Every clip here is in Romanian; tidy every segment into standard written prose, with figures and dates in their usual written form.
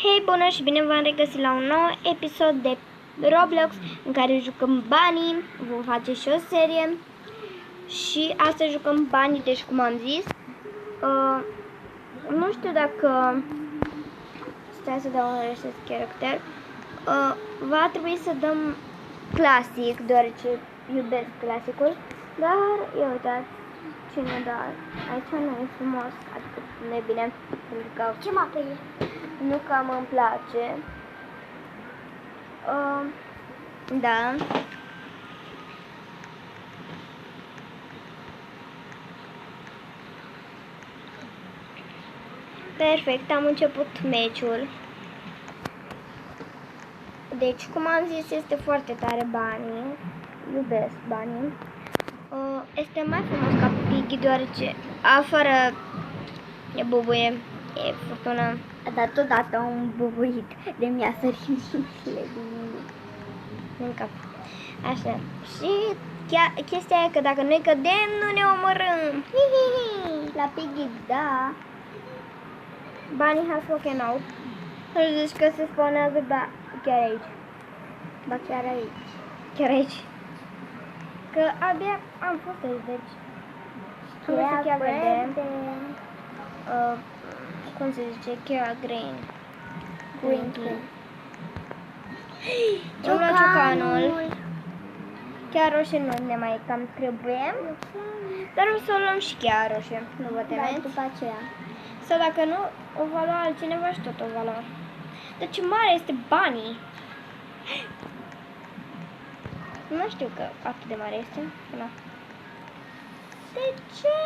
Hei, bună și bine v-am regăsit la un nou episod de Roblox în care jucăm banii. Vom face și o serie. Și astăzi jucăm banii, deci cum am zis. Nu știu dacă... Stai să dau un reset character. Va trebui să dăm clasic, deoarece iubesc clasicul. Dar, ia uitați, cine da, aici nu e frumos, adică nu e bine, pentru că Ce mapă e? nu cam îmi place. Da. Perfect, am început meciul. Deci, cum am zis, este foarte tare banii. Iubesc banii. Este mai frumos ca Piggy, deoarece afară e bubuie, e furtună. A dat odată un bubuit de mi-a sărit mințile În cap. Așa. Și chestia e că dacă noi cădem, nu ne omorâm. La Piggy, da. Banii have spoken out. Deci că se spawnează chiar aici. Ba chiar aici. Chiar aici. Că abia am fost aici, deci nu să chiar vedem. Cum se zice? Chiar green. Green. Am luat ciocanul. Chiar roșie nu ne mai cam trebuie. Dar o să o luăm și chiar roșie. Nu vă temeți. Dar după aceea. Sau dacă nu, o va lua altcineva și tot o va lua. Dar ce mare este banii! Nu știu că atât de mare este. Nu. De ce?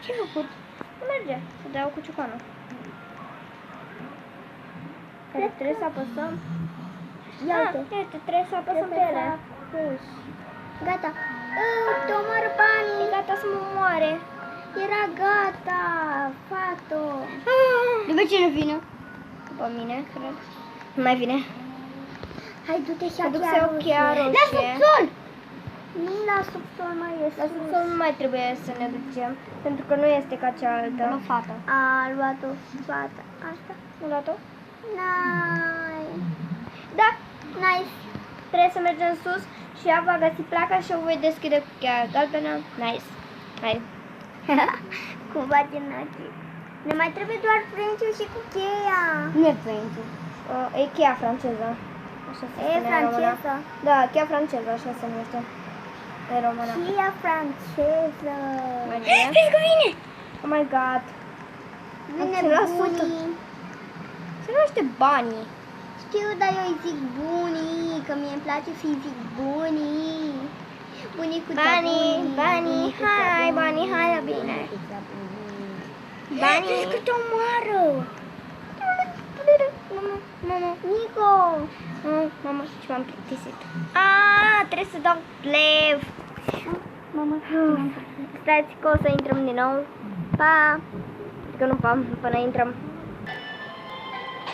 Ce-ai făcut? Nu merge. Să dau cu ciocanul. Trebuie să apăsăm. Ia uite. Uite, trebuie să apăsăm pe ele. Gata. Te omoară banii. E gata să mă moare. Era gata, fato. După cine vine? După mine, cred. Nu mai vine. Hai, du-te și Aduc să iau chiar La roșie. subsol! Nu la subsol mai este. La subsol nu mai trebuie să ne ducem, pentru că nu este ca cealaltă. Nu, fata. A luat-o fata. Asta? Nu luat-o? Nice. Da, Nice. trebuie să mergem sus și ea va găsi placa și o voi deschide cu cheia galbenă. Nice. Hai. Cum face Nachi. Ne mai trebuie doar frânciul și cu cheia. Nu e frânciul. E cheia franceză. Așa se E spune în română. franceză. Da, cheia franceză, așa se numește în română. Cheia franceză. Vezi că vine! Oh my god. Vine 100%. bunii. Se numește banii. Știu, dar eu îi zic bunii, că mie îmi place să îi zic bunii. Bunicuța Banii, banii, hai, banii, hai la bine. Banii. Vezi cât omoară. Mama, Nico. mama, ce m-am plictisit. Trebuie să dau lev. Mama, Stați că o să intrăm din nou. Pa. Că nu pa, până intrăm.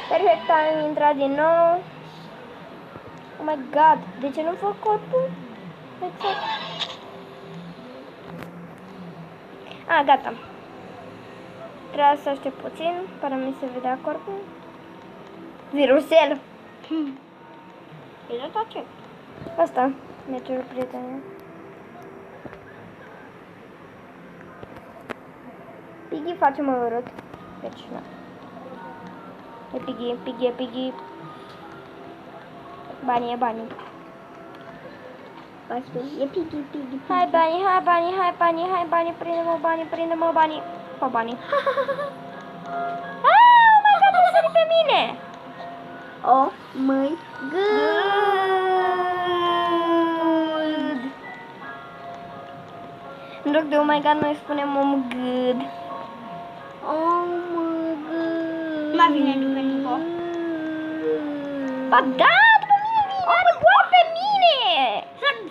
Perfect, am intrat din nou. Oh my god, de ce nu fac corpul? Exact. Gata. Trebuie să aștept puțin până mi se vedea corpul. Virusel. E tot ce? Asta, meciul prietene. Piggy face mai urât. Deci, nu. E Piggy, Piggy, Piggy. Banii, e banii. e Piggy. Hai banii, hai banii, hai banii, hai banii, prinde-mă banii, prinde-mă banii. Fă banii. Oh my god, a sărit pe mine! Oh my god. În loc de oh my god, noi spunem oh my god. Oh my god. Mai vine Nico. Ba da, după mine vine, are doar pe mine!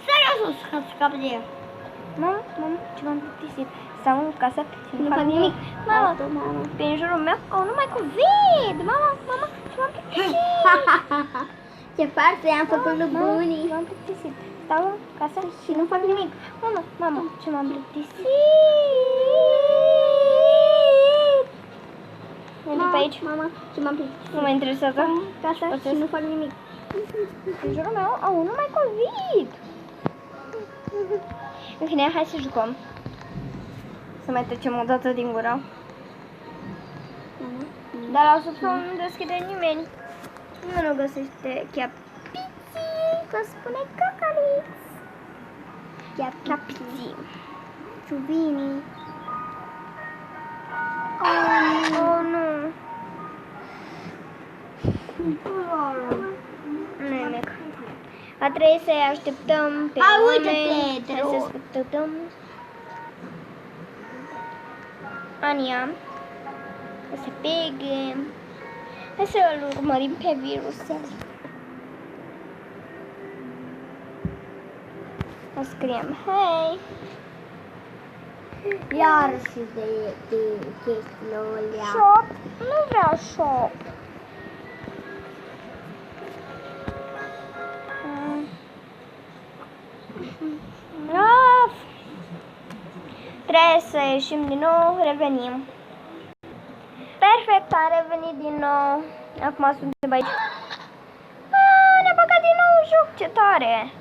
Sări sus, ca să scap de ea. Mama, ce m-am plictisit. Stau în casă și nu fac nimic. Mama, pe în jurul meu, numai cu ved. Mama, ce m-am plictisit. Ce farsă, i-am făcut lui bunii. M-am plictisit. Stau în casă și nu fac nimic. Mama, ce m-am plictisit. Mergi pe aici. Mama, și m-am plictisit. Nu mă interesează. Casa și nu fac nimic. În jurul meu, nu mai COVID. În fine, hai să jucăm. Să mai trecem o dată din gură. Dar la subsol nu deschide nimeni. Nu găsește chiar piții, că spune cacalix. Chiar piții. Ciuvinii. Oh, nu. Nu e nimic. Va trebui să-i așteptăm pe Hai, oameni. uite-te, te Hai să rog. așteptăm. Ania. Să se pege. Hai să-l urmărim pe virusel. O scriem, hei. Iar și de chestiile alea. Shop? Nu vreau shop. Of. Trebuie să ieșim din nou, revenim. Perfect, am revenit din nou. Acum suntem aici. Ne-a băgat din nou în joc, ce tare.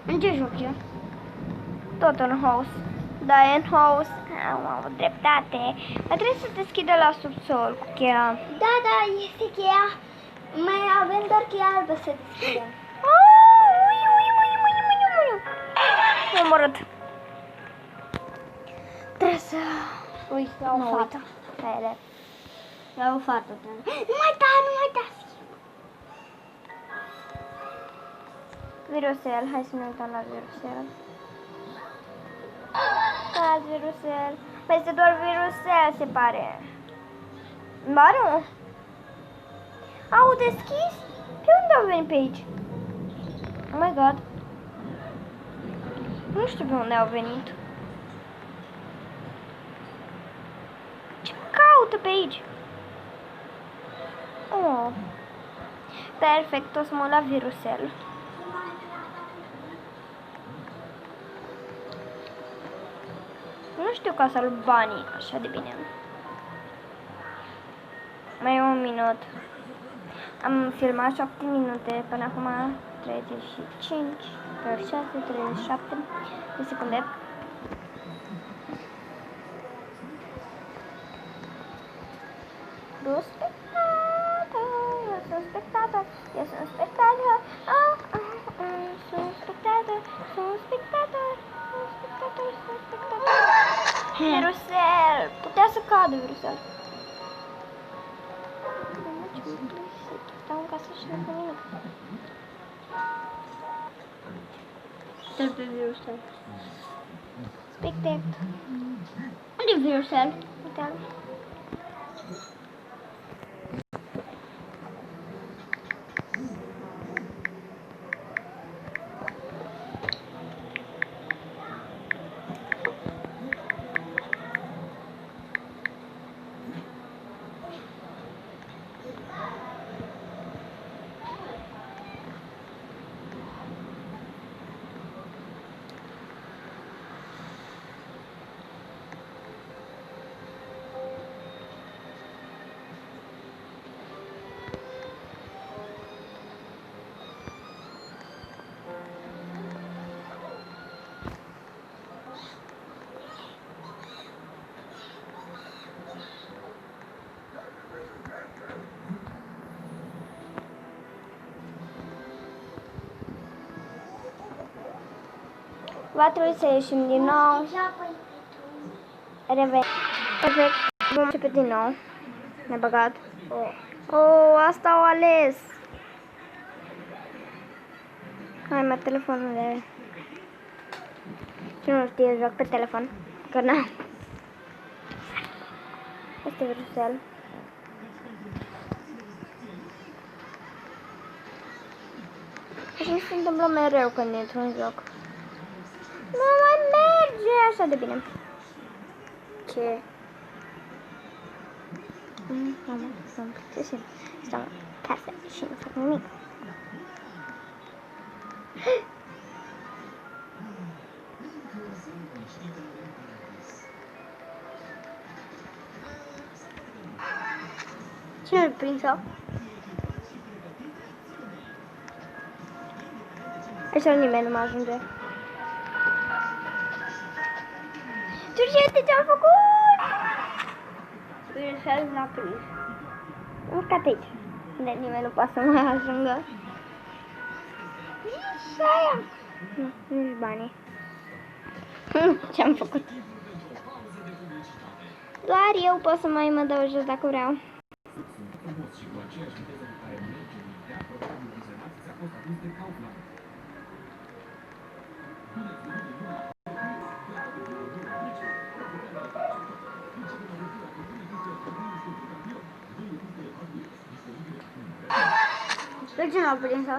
În ce joc e? Tot în house. Da, e în house. Am dreptate. Dar trebuie să deschidă la subsol cu cheia. Da, este cheia. Mai avem doar cheia albă să deschidem. M-am omorât. Trebuie să... Uite, Nu uită. Ele. La o fată. Nu mai da. Virusel, hai să ne uităm la virusel. Da, virusel. Păi este doar virusel, se pare. Ba nu. Au deschis? Pe unde au venit pe aici? Oh my god. Nu știu pe unde au venit. Ce caută pe aici? Oh. Perfect, o să mă la virusel. Nu știu casa lui Bunny așa de bine. Mai e un minut. Am filmat 7 minute până acum 35, 36, 37 de secunde. Eu sunt spectator, sunt spectator, sunt spectator, sunt spectator. Virusel! Putea să cadă virusel. Stau în casă și nu fac nimic. Stai pe virusel. Spectator. Unde e virusel? Uite-l. Va trebui să ieșim din nou. Revenim. Perfect. Vom începe din nou. Ne-a băgat. Oh, asta au ales. Hai, mai telefonul de... Cine nu știe, joc pe telefon. Că n-am. Asta e virusel. Așa mi se întâmplă mereu când intru în joc. Nu mai merge așa de bine. Ce? Mama, să-mi plictisim. Stau în casă și nu fac nimic. Cine-l prins-o? Așa nimeni nu mă ajunge. Georgette, ce-am făcut? Bineînțeles, l-a prins. Am urcat aici. De nimeni nu poate să mă ajungă. Și aia. Nu, nu-și banii. Ce-am făcut? Doar eu pot să mai mă dau jos dacă vreau. De ce n-a prins-o?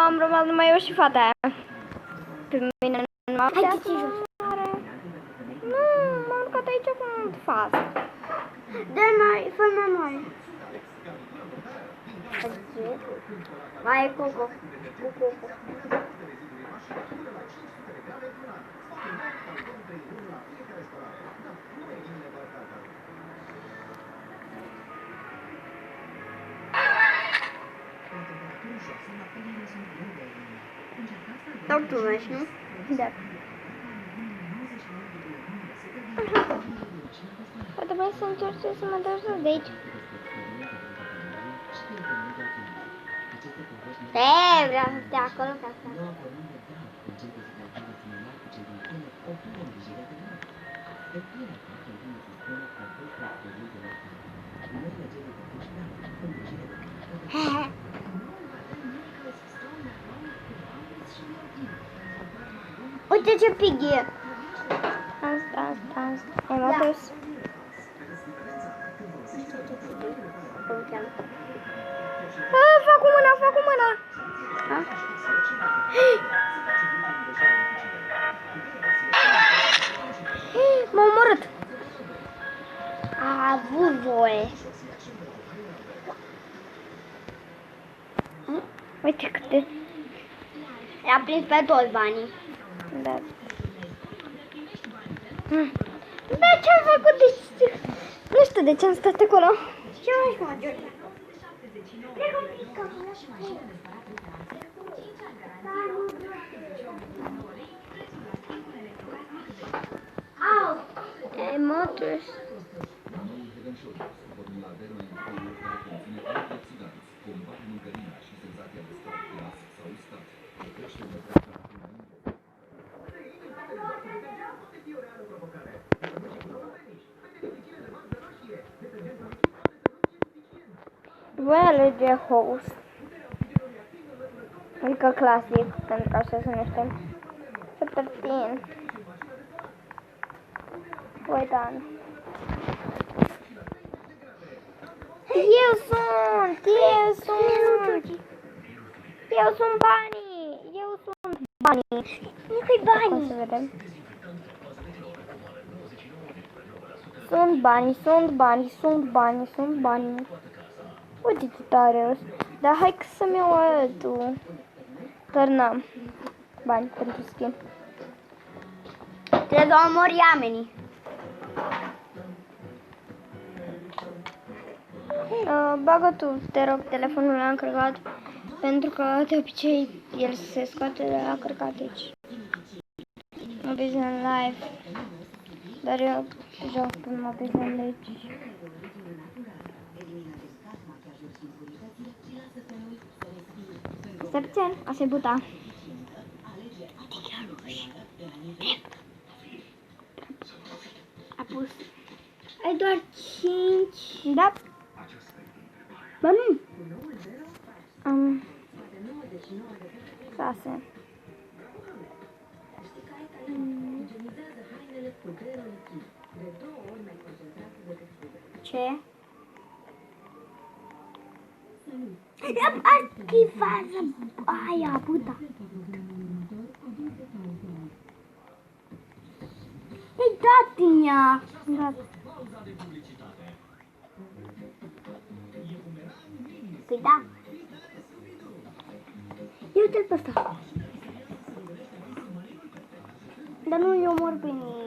Am rămas numai eu și fata aia. Pe mine nu m-a Hai, putea ce să jos. moare. Nu, m-am urcat aici cu un fast. De mai, fă-mi mai. Mai e Coco. Cu Coco. Sau tu mergi, nu? Da. Trebuie să încerc să mă dau jos de aici. Vreau să stea acolo ca să... Uite ce pig e! Asta. Ai m-a dus. Fac cu mâna. A? M-a omorât. A avut voie. Uite câte. I-a prins pe toți banii. Da. Da, ce-am făcut? Nu știu de ce am stat acolo. Ce faci, mă, George? Plecă un pic, că Au! Ai motus. Voi alege host. Adică clasic, pentru că așa se numește. Chapter 10. Voi Dan. Eu sunt banii. Nu-i bani. Să vedem. Sunt banii. Uite ce tare ăsta. Dar hai că să-mi iau altul. Dar n-am bani pentru skin. Trebuie să omori oamenii. Bagă tu, te rog, telefonul l-am încărcat. Pentru că de obicei el se scoate de la încărcat aici. Mobizen Live. Dar eu joc pe Mobizen Live. Sărțel, asta e buta. A pus. Ai doar 5. Da. Ba nu. 6. Ce? Activează aia, puta. Ei, dat din ea. Da. Păi da. Ia uite-l pe ăsta. Dar nu-i omor pe nimeni.